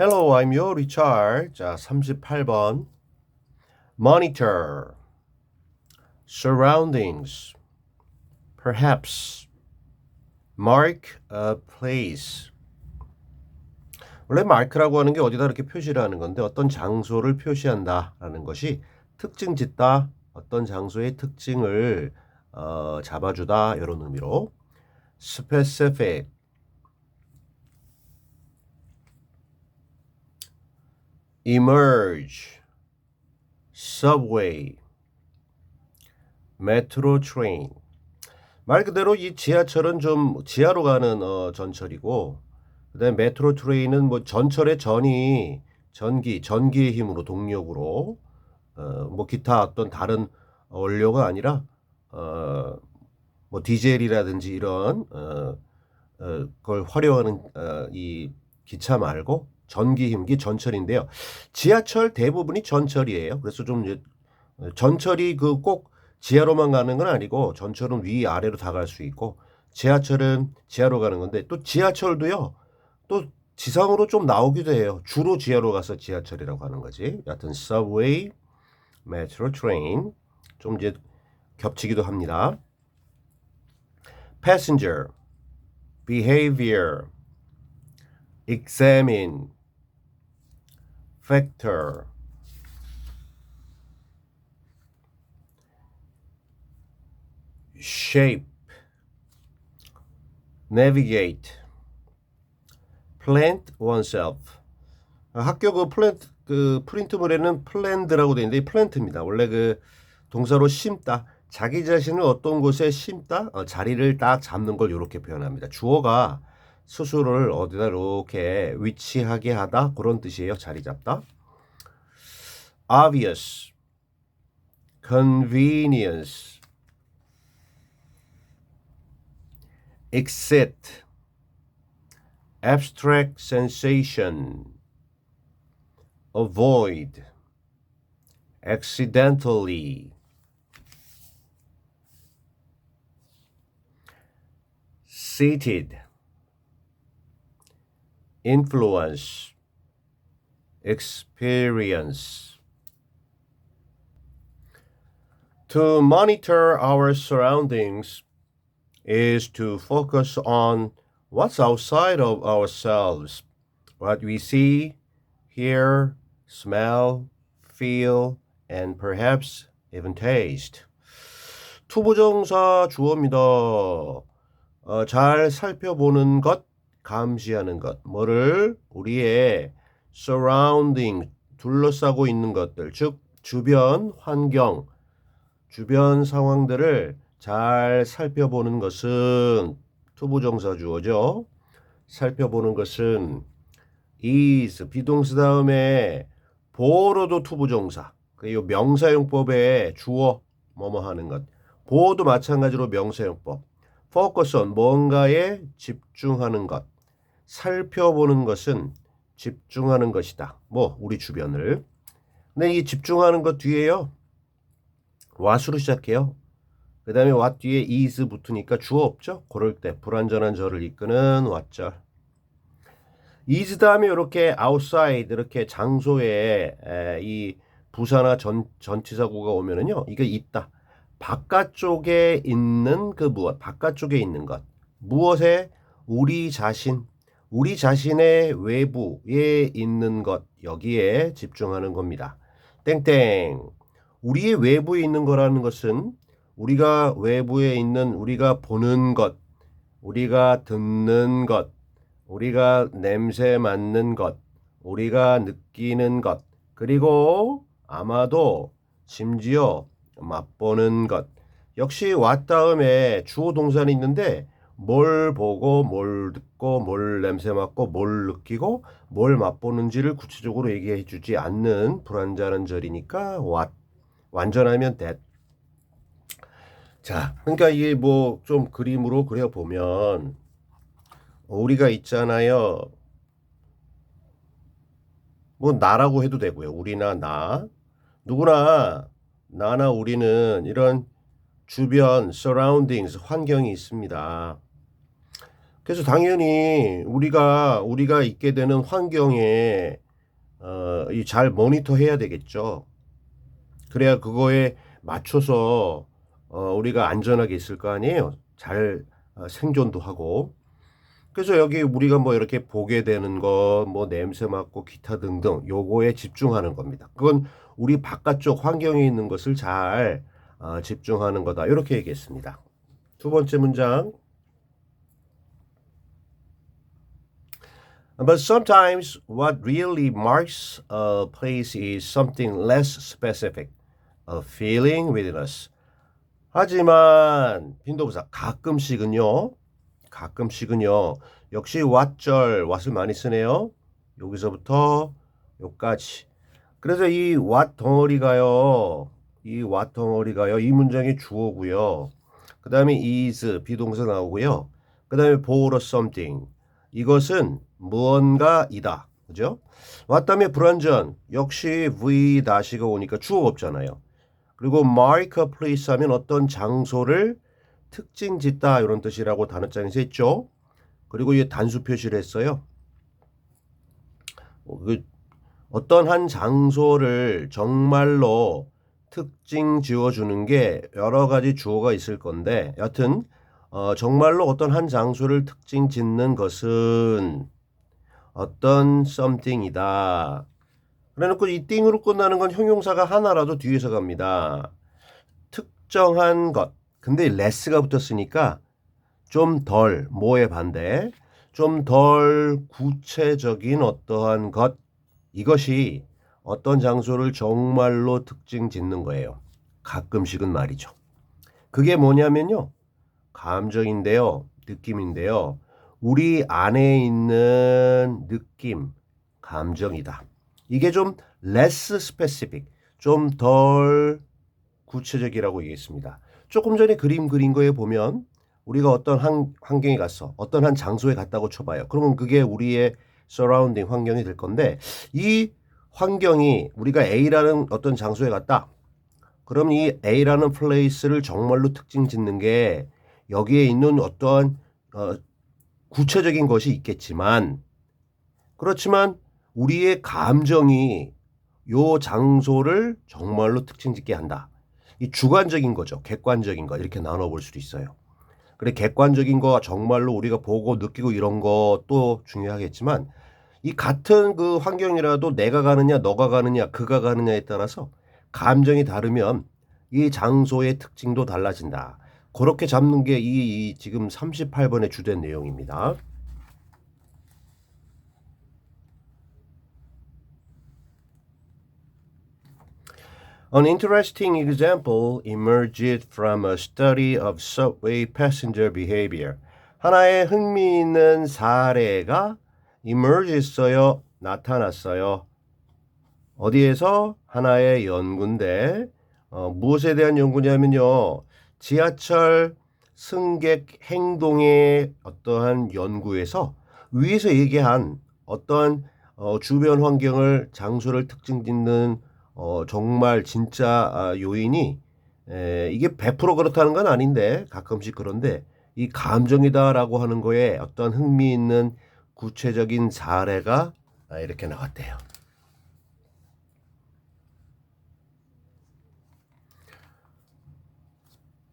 Hello, I'm your Richard. 자, 38번. Monitor, surroundings, perhaps, mark a place. 원래 mark라고 하는 게 어디다 이렇게 표시를 하는 건데 어떤 장소를 표시한다라는 것이 특징 짓다, 어떤 장소의 특징을 잡아주다 이런 의미로 specific, emerge, subway, metro train. 말 그대로 이 지하철은 좀 지하로 가는 전철이고, 그다음에 메트로 트레인은 뭐 전철의 전이 전기의 힘으로 동력으로 뭐 기타 어떤 다른 원료가 아니라 뭐 디젤이라든지 이런 걸 활용하는 이 기차 말고 전기 힘기 전철인데요. 지하철 대부분이 전철이에요. 그래서 좀 이제 전철이 그 꼭 지하로만 가는 건 아니고 전철은 위 아래로 다 갈 수 있고 지하철은 지하로 가는 건데 또 지하철도요. 또 지상으로 좀 나오기도 해요. 주로 지하로 가서 지하철이라고 하는 거지. 여하튼 subway, metro train 좀 이제 겹치기도 합니다. passenger, behavior, examine, factor, shape, navigate, plant oneself. 학교 그 프린트물에는 plant라고 되어 있는데 이 plant입니다. 원래 그 동사로 심다. 자기 자신을 어떤 곳에 심다, 자리를 딱 잡는 걸 이렇게 표현합니다. 주어가 스스로를 어디다 이렇게 위치하게 하다 그런 뜻이에요. 자리 잡다. obvious, convenience, exit, abstract sensation, avoid, accidentally, seated, influence, experience. To monitor our surroundings is to focus on what's outside of ourselves, what we see, hear, smell, feel, and perhaps even taste. 투부정사 주어입니다. 잘 살펴보는 것, 감시하는 것, 뭐를 우리의 surrounding, 둘러싸고 있는 것들, 즉 주변 환경, 주변 상황들을 잘 살펴보는 것은 투부정사 주어죠. 살펴보는 것은 is, 비동사 다음에 보어로도 투부정사. 이 명사용법의 주어, 뭐뭐 하는 것. 보어도 마찬가지로 명사용법. focus on, 뭔가에 집중하는 것. 살펴보는 것은 집중하는 것이다. 뭐 우리 주변을. 근데 이 집중하는 것 뒤에요. what으로 시작해요. 그 다음에 what 뒤에 is 붙으니까 주어 없죠? 그럴 때 불완전한 절을 이끄는 what절. is 다음에 이렇게 outside 이렇게 장소에 이 부사나 전치사구가 오면은요. 이게 있다. 바깥쪽에 있는 그 무엇, 바깥쪽에 있는 것. 무엇에 우리 자신의 외부에 있는 것 여기에 집중하는 겁니다. 땡땡. 우리의 외부에 있는 거라는 것은 우리가 외부에 있는 우리가 보는 것, 우리가 듣는 것, 우리가 냄새 맡는 것, 우리가 느끼는 것, 그리고 아마도 심지어 맛보는 것. 역시 what 다음에 주어 동사는 있는데 뭘 보고 뭘 듣고 뭘 냄새 맡고 뭘 느끼고 뭘 맛보는지를 구체적으로 얘기해 주지 않는 불완전한 절이니까 what. 완전하면 that. 자, 그러니까 이게 뭐 좀 그림으로 그려보면 우리가 있잖아요. 뭐 나라고 해도 되고요. 우리나 나. 누구나 나나 우리는 이런 주변 surroundings 환경이 있습니다. 그래서 당연히 우리가 있게 되는 환경에 이 잘 모니터 해야 되겠죠. 그래야 그거에 맞춰서 우리가 안전하게 있을 거 아니에요. 잘 생존도 하고. 그래서 여기 우리가 뭐 이렇게 보게 되는 거, 뭐 냄새 맡고 기타 등등 요거에 집중하는 겁니다. 그건 우리 바깥쪽 환경에 있는 것을 잘 집중하는 거다. 이렇게 얘기했습니다. 두 번째 문장. But sometimes what really marks a place is something less specific, a feeling within us. 하지만 빈도부사 가끔씩은요 역시 what절 what을 많이 쓰네요. 여기서부터 여기까지. 그래서 이 what 덩어리가요 이 문장의 주어고요. 그 다음에 is 비동사 나오고요. 그 다음에 for something 이것은 무언가이다. 그죠? what 다음에 불완전 역시 v-가 오니까 주어가 없잖아요. 그리고 mark a place 하면 어떤 장소를 특징 짓다 이런 뜻이라고 단어장에서 했죠. 그리고 이 단수 표시를 했어요. 어떤 한 장소를 정말로 특징 지어주는 게 여러 가지 주어가 있을 건데 여튼 정말로 어떤 한 장소를 특징 짓는 것은 어떤 something이다. 그래놓고 이 띵으로 끝나는 건 형용사가 하나라도 뒤에서 갑니다. 특정한 것. 근데 less가 붙었으니까 좀 덜, 뭐의 반대, 좀 덜 구체적인 어떠한 것, 이것이 어떤 장소를 정말로 특징 짓는 거예요. 가끔씩은 말이죠. 그게 뭐냐면요. 감정인데요. 느낌인데요. 우리 안에 있는 느낌, 감정이다. 이게 좀 less specific, 좀 덜 구체적이라고 얘기했습니다. 조금 전에 그림 그린 거에 보면 우리가 어떤 환경에 갔어. 어떤 한 장소에 갔다고 쳐봐요. 그러면 그게 우리의 surrounding 환경이 될 건데 이 환경이 우리가 A라는 어떤 장소에 갔다. 그럼 이 A라는 플레이스를 정말로 특징 짓는 게 여기에 있는 어떠한 구체적인 것이 있겠지만 그렇지만 우리의 감정이 요 장소를 정말로 특징 짓게 한다. 이 주관적인 거죠. 객관적인 거 이렇게 나눠볼 수도 있어요. 그래 객관적인 거 정말로 우리가 보고 느끼고 이런 것도 중요하겠지만 이 같은 그 환경이라도 내가 가느냐 너가 가느냐 그가 가느냐에 따라서 감정이 다르면 이 장소의 특징도 달라진다. 그렇게 잡는 게 이 지금 38번의 주된 내용입니다. An interesting example emerged from a study of subway passenger behavior. 하나의 흥미있는 사례가 emerge 했어요. 나타났어요. 어디에서? 하나의 연구인데 무엇에 대한 연구냐면요. 지하철 승객 행동의 어떠한 연구에서 위에서 얘기한 어떠한 주변 환경을 장소를 특징 짓는 정말 진짜 요인이 이게 100% 그렇다는 건 아닌데 가끔씩 그런데 이 감정이다라고 하는 거에 어떤 흥미있는 구체적인 사례가 이렇게 나왔대요.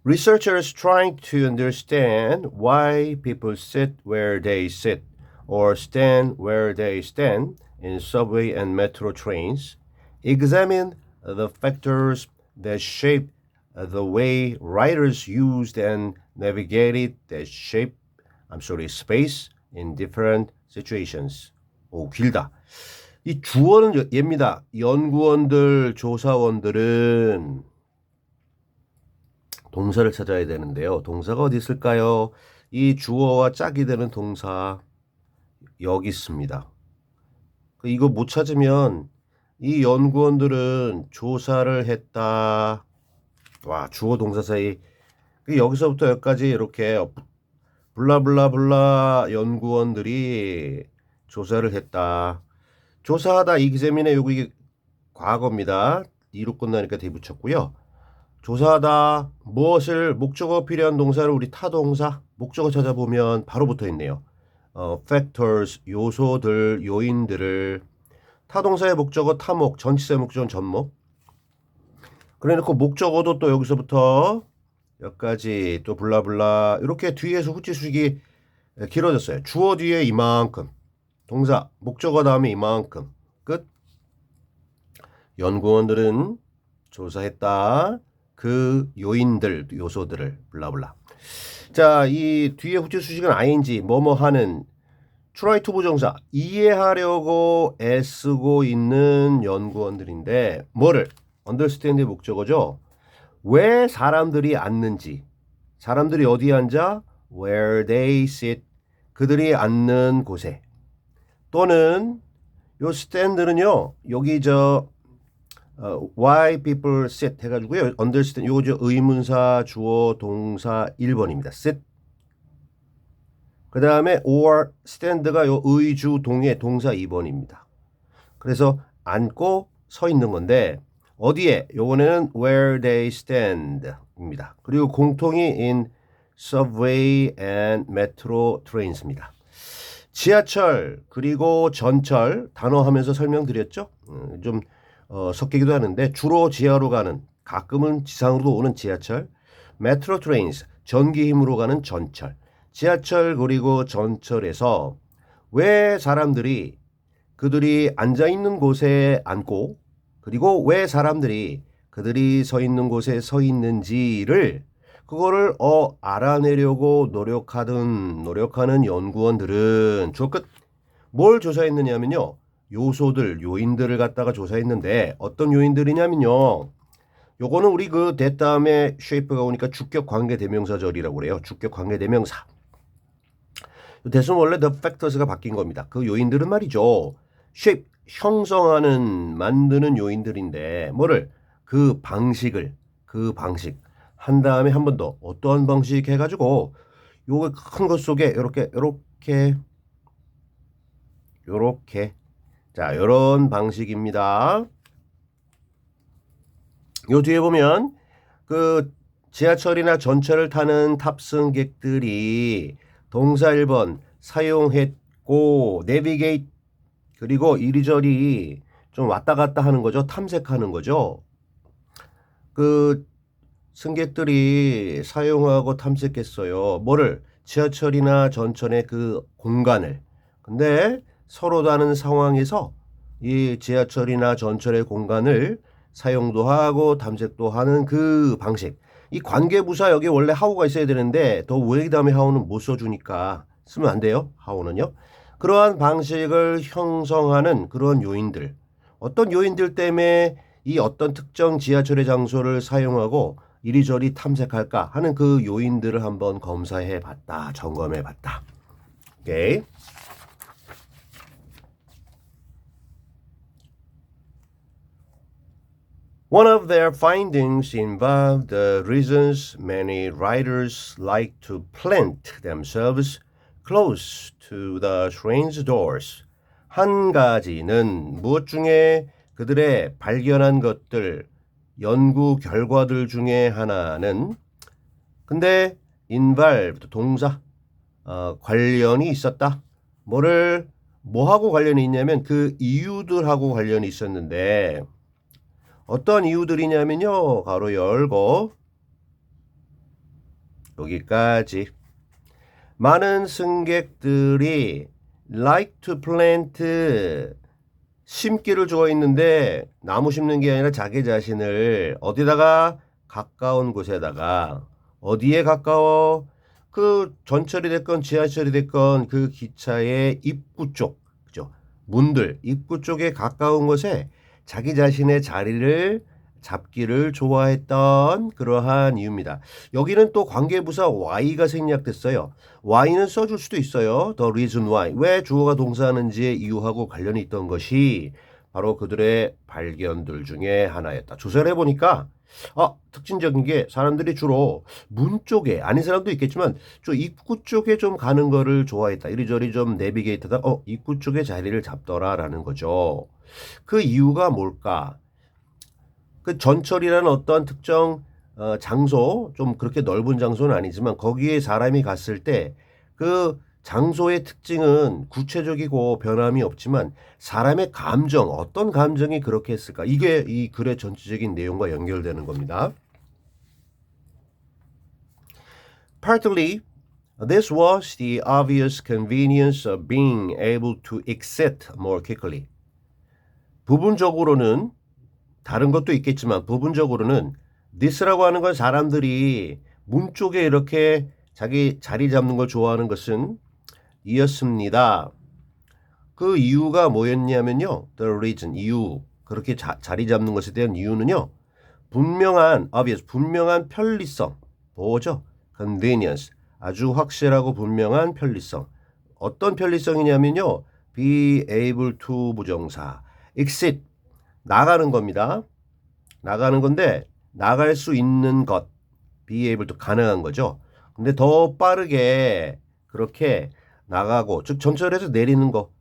Researchers trying to understand why people sit where they sit or stand where they stand in subway and metro trains examine the factors that shape the way riders used and navigated space in different situations. 오, 길다. 이 주어는 얘입니다. 연구원들, 조사원들은 동사를 찾아야 되는데요. 동사가 어디 있을까요? 이 주어와 짝이 되는 동사 여기 있습니다. 이거 못 찾으면 이 연구원들은 조사를 했다. 와, 주어 동사 사이. 여기서부터 여기까지 이렇게 블라블라블라 연구원들이 조사를 했다. 조사하다 이기재민의 요거 이게 과거입니다. 이로 끝나니까 뒤 붙였고요. 조사하다 무엇을 목적어 필요한 동사를 우리 타동사 목적어 찾아보면 바로 붙어 있네요. factors, 요소들, 요인들을 타동사의 목적어 타목, 전치사의 목적어는 전목. 그래놓고 목적어도 또 여기서부터 여기까지 또 블라블라 이렇게 뒤에서 후치 수식이 길어졌어요. 주어 뒤에 이만큼, 동사, 목적어 다음에 이만큼. 끝. 연구원들은 조사했다. 그 요인들, 요소들을 블라블라. 자, 이 뒤에 후치 수식은 ing, 뭐뭐 하는 try to 부정사, 이해하려고 애쓰고 있는 연구원들인데 뭐를? understand의 목적어죠. 왜 사람들이 앉는지, 사람들이 어디에 앉아? where they sit, 그들이 앉는 곳에. 또는 요 stand는요, 여기 why people sit 해가지고요, understand, 요거 의문사, 주어, 동사 1번입니다. sit. 그 다음에 or stand가 요 의주, 동의, 동사 2번입니다. 그래서 앉고 서 있는 건데 어디에? 요번에는 where they stand 입니다. 그리고 공통이 in subway and metro trains입니다. 지하철 그리고 전철 단어 하면서 설명드렸죠. 좀 섞이기도 하는데 주로 지하로 가는, 가끔은 지상으로 오는 지하철, metro trains 전기 힘으로 가는 전철. 지하철 그리고 전철에서 왜 사람들이 그들이 앉아있는 곳에 앉고 그리고 왜 사람들이 그들이 서 있는 곳에 서 있는지를 그거를 알아내려고 노력하는 연구원들은 주어 끝. 뭘 조사했느냐면요. 요소들, 요인들을 갖다가 조사했는데 어떤 요인들이냐면요. 요거는 우리 그 that 다음에 shape가 오니까 주격 관계 대명사절이라고 그래요. 주격 관계 대명사. 대수는 원래 the factors가 바뀐 겁니다. 그 요인들은 말이죠. shape, 형성하는, 만드는 요인들인데 뭐를? 그 방식 한 다음에 한 번 더 어떠한 방식 해가지고 요거 큰 것 속에 요렇게 자, 요런 방식입니다. 요 뒤에 보면 그 지하철이나 전철을 타는 탑승객들이 동사 1번 사용했고 내비게이트 그리고 이리저리 좀 왔다 갔다 하는 거죠. 탐색하는 거죠. 그 승객들이 사용하고 탐색했어요. 뭐를? 지하철이나 전철의 그 공간을. 근데 서로 다른 상황에서 이 지하철이나 전철의 공간을 사용도 하고 탐색도 하는 그 방식. 이 관계부사 여기 원래 하우가 있어야 되는데 더 왜 다음에 하우는 못 써주니까 쓰면 안 돼요. 하우는요. 그러한 방식을 형성하는 그런 요인들. 어떤 요인들 때문에 이 어떤 특정 지하철의 장소를 사용하고 이리저리 탐색할까 하는 그 요인들을 한번 검사해 봤다. 점검해 봤다. 오케이. One of their findings involved the reasons many riders like to plant themselves close to the train's doors. 한 가지는 무엇 중에 그들의 발견한 것들, 연구 결과들 중에 하나는 근데 involved 동사 관련이 있었다. 뭐하고 관련이 있냐면 그 이유들하고 관련이 있었는데 어떤 이유들이냐면요. 가로 열고 여기까지 많은 승객들이 like to plant 심기를 좋아했는데 나무 심는 게 아니라 자기 자신을 어디다가 가까운 곳에다가 어디에 가까워? 그 전철이 됐건 지하철이 됐건 그 기차의 입구 쪽, 그죠? 문들, 입구 쪽에 가까운 곳에 자기 자신의 자리를 잡기를 좋아했던 그러한 이유입니다. 여기는 또 관계부사 why가 생략됐어요. why는 써줄 수도 있어요. The reason why. 왜 주어가 동사하는지의 이유하고 관련이 있던 것이 바로 그들의 발견들 중에 하나였다. 조사를 해보니까 특징적인 게 사람들이 주로 문 쪽에 아닌 사람도 있겠지만 저 입구 쪽에 좀 가는 거를 좋아했다. 이리저리 좀 내비게이트다. 입구 쪽에 자리를 잡더라라는 거죠. 그 이유가 뭘까? 그 전철이라는 어떤 특정 장소, 좀 그렇게 넓은 장소는 아니지만 거기에 사람이 갔을 때 그 장소의 특징은 구체적이고 변함이 없지만 사람의 감정, 어떤 감정이 그렇게 했을까? 이게 이 글의 전체적인 내용과 연결되는 겁니다. Partly, this was the obvious convenience of being able to exit more quickly. 부분적으로는 다른 것도 있겠지만 부분적으로는 this라고 하는 건 사람들이 문 쪽에 이렇게 자기 자리 잡는 걸 좋아하는 것은 이었습니다. 그 이유가 뭐였냐면요. The reason, 이유. 그렇게 자리 잡는 것에 대한 이유는요. 분명한, obvious, 분명한 편리성. 뭐죠? convenience. 아주 확실하고 분명한 편리성. 어떤 편리성이냐면요. be able to 부정사. exit. 나가는 겁니다. 나가는 건데 나갈 수 있는 것. be able to 가능한 거죠. 근데 더 빠르게 그렇게 나가고 즉 전철에서 내리는 거.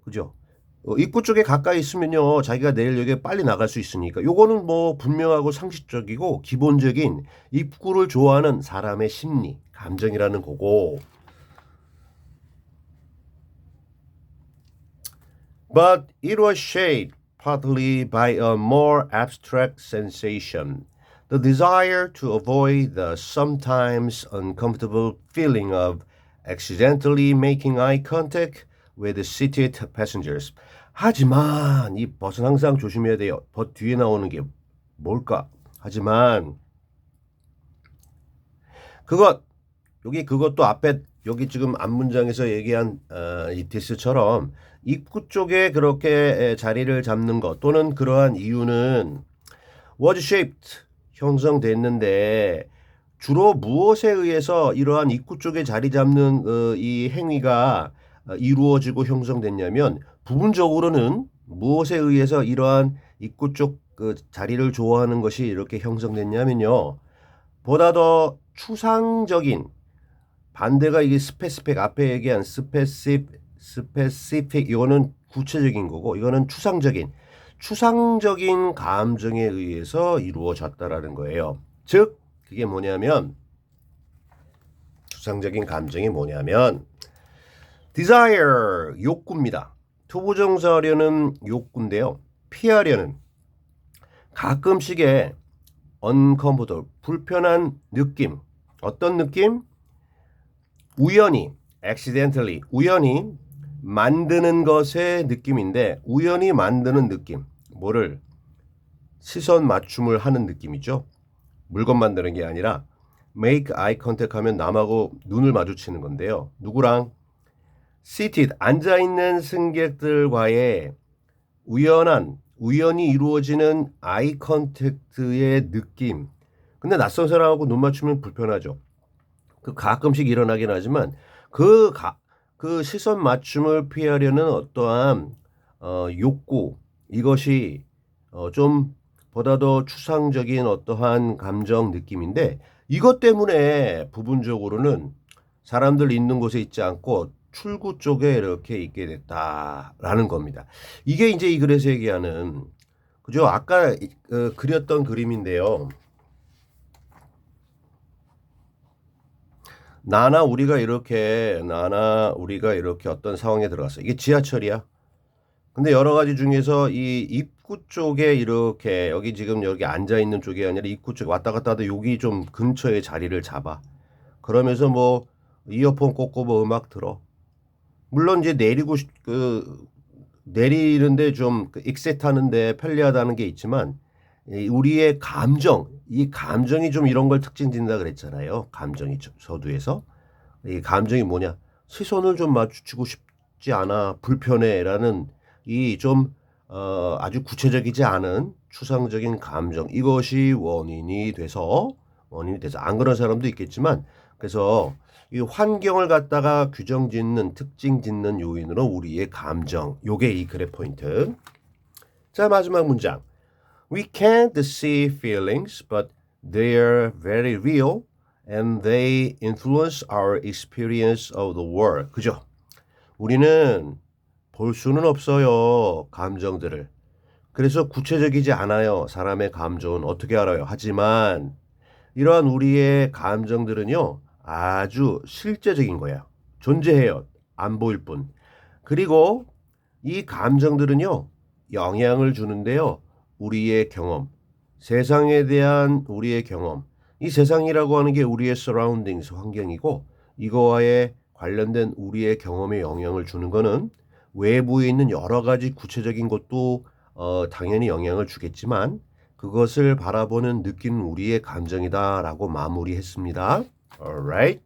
그죠? 입구 쪽에 가까이 있으면요. 자기가 내릴 역에 빨리 나갈 수 있으니까. 요거는 뭐 분명하고 상식적이고 기본적인 입구를 좋아하는 사람의 심리, 감정이라는 거고. But it was shaped partly by a more abstract sensation. The desire to avoid the sometimes uncomfortable feeling of accidentally making eye contact with the seated passengers. 하지만 이 벗은 항상 조심해야 돼요. 벗 뒤에 나오는 게 뭘까? 하지만 그것 여기 그것도 앞에 여기 지금 앞문장에서 얘기한 이 디스처럼 입구 쪽에 그렇게 자리를 잡는 것 또는 그러한 이유는 was shaped 형성됐는데 주로 무엇에 의해서 이러한 입구 쪽에 자리 잡는 이 행위가 이루어지고 형성됐냐면 부분적으로는 무엇에 의해서 이러한 입구 쪽 그 자리를 좋아하는 것이 이렇게 형성됐냐면요. 보다 더 추상적인 반대가 이게 스페시픽 앞에 얘기한 스페시픽 이거는 구체적인 거고 이거는 추상적인 감정에 의해서 이루어졌다라는 거예요. 즉 그게 뭐냐면 추상적인 감정이 뭐냐면 desire 욕구입니다. 투부정사하려는 욕구인데요. 피하려는 가끔씩의 uncomfortable 불편한 느낌. 어떤 느낌? 우연히 accidentally 우연히 만드는 것의 느낌인데 우연히 만드는 느낌. 뭐를 시선 맞춤을 하는 느낌이죠. 물건 만드는 게 아니라 make eye contact 하면 남하고 눈을 마주치는 건데요. 누구랑? seated 앉아있는 승객들과의 우연히 이루어지는 아이 컨택트의 느낌. 근데 낯선 사람하고 눈 맞추면 불편하죠. 그 가끔씩 일어나긴 하지만 그 시선 맞춤을 피하려는 어떠한 욕구 이것이 좀 보다 더 추상적인 어떠한 감정 느낌인데 이것 때문에 부분적으로는 사람들 있는 곳에 있지 않고 출구 쪽에 이렇게 있게 됐다라는 겁니다. 이게 이제 이 글에서 얘기하는 그죠? 아까 그렸던 그림인데요. 나나 우리가 이렇게 어떤 상황에 들어갔어. 이게 지하철이야. 근데 여러 가지 중에서 이 입구 쪽에 이렇게 여기 지금 여기 앉아 있는 쪽이 아니라 입구 쪽에 왔다 갔다 하다 여기 좀 근처에 자리를 잡아. 그러면서 뭐 이어폰 꽂고 뭐 음악 들어. 물론 이제 내리는데 좀 익셋하는데 편리하다는 게 있지만 우리의 이 감정이 좀 이런 걸 특징 짓는다 그랬잖아요. 감정이 서두에서 이 감정이 뭐냐? 시선을 좀 마주치고 싶지 않아 불편해라는 이 좀 아주 구체적이지 않은 추상적인 감정 이것이 원인이 돼서 안 그런 사람도 있겠지만 그래서 이 환경을 갖다가 규정짓는 특징 짓는 요인으로 우리의 감정 요게 이 글의 포인트. 자 마지막 문장. We can't see feelings, but they're very real and they influence our experience of the world. 그죠? 우리는 볼 수는 없어요. 감정들을. 그래서 구체적이지 않아요. 사람의 감정은 어떻게 알아요? 하지만 이러한 우리의 감정들은요, 아주 실제적인 거야. 존재해요. 안 보일 뿐. 그리고 이 감정들은요, 영향을 주는데요. 우리의 경험, 세상에 대한 우리의 경험. 이 세상이라고 하는 게 우리의 surroundings, 환경이고, 이거와의 관련된 우리의 경험에 영향을 주는 거는 외부에 있는 여러 가지 구체적인 것도 당연히 영향을 주겠지만, 그것을 바라보는 느끼는 우리의 감정이다라고 마무리했습니다. Alright.